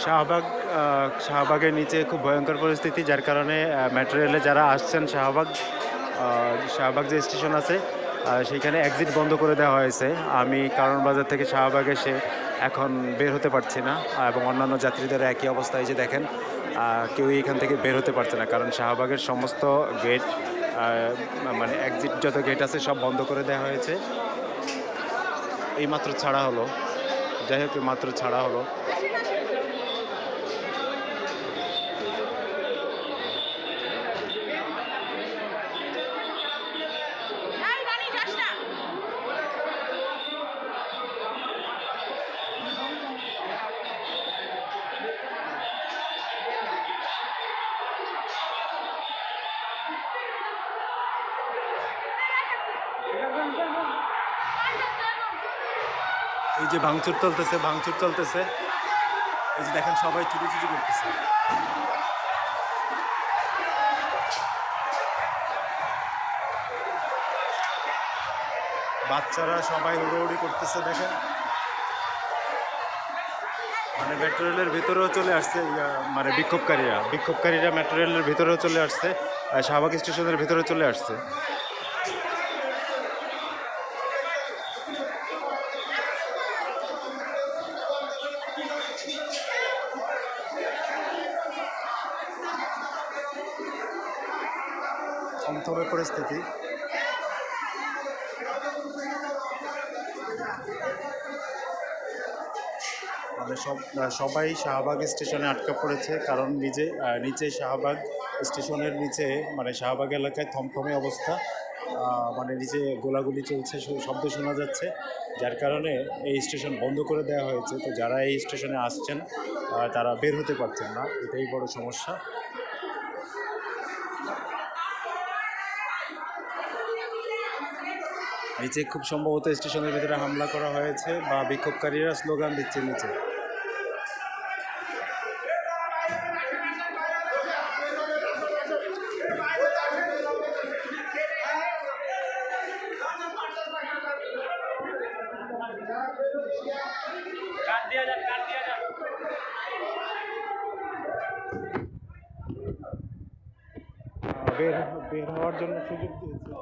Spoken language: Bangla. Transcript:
শাহবাগ শাহবাগের নিচে খুব ভয়ঙ্কর পরিস্থিতি, যার কারণে মেট্রো রেলে যারা আসছেন শাহবাগ যে স্টেশন আছে সেইখানে এক্সিট বন্ধ করে দেওয়া হয়েছে। আমি কারণ বাজার থেকে শাহবাগ এসে এখন বের হতে পারছি না, এবং অন্যান্য যাত্রীদের একই অবস্থা। এই যে দেখেন, কেউই এখান থেকে বের হতে পারছে না, কারণ শাহবাগের সমস্ত গেট, মানে এক্সিট যত গেট আছে সব বন্ধ করে দেওয়া হয়েছে। এইমাত্র ছাড়া হলো, যাই হোক মাত্র ছাড়া হলো। এই যে ভাঙচুর চলতেছে, এই যে দেখেন সবাই ছুটি করতেছে। বাচ্চারা সবাই হুড়োহুড়ি করতেছে দেখেন, মানে মেট্রো রেলের ভেতরেও চলে আসছে। মানে বিক্ষোভকারীরা মেট্রো রেলের ভেতরেও চলে আসছে, শাহবাগ স্টেশনের ভেতরে চলে আসছে। থমথমে পরিস্থিতি। মানে সবাই শাহবাগ স্টেশনে আটকা পড়েছে, কারণ নিচে শাহবাগ স্টেশনের নিচে, মানে শাহবাগ এলাকায় থমথমে অবস্থা। মানে নিচে গোলাগুলি চলছে, শব্দ শোনা যাচ্ছে, যার কারণে এই স্টেশন বন্ধ করে দেওয়া হয়েছে। তো যারা এই স্টেশনে আসছেন তারা বের হতে পারছেন না, এটাই বড় সমস্যা। নিচে খুব সম্ভবত স্টেশনের ভিতরে হামলা করা হয়েছে, বা বিক্ষোভকারীরা স্লোগান দিচ্ছে নিচে। বের বের হওয়ার জন্য সুযোগ দিয়েছে।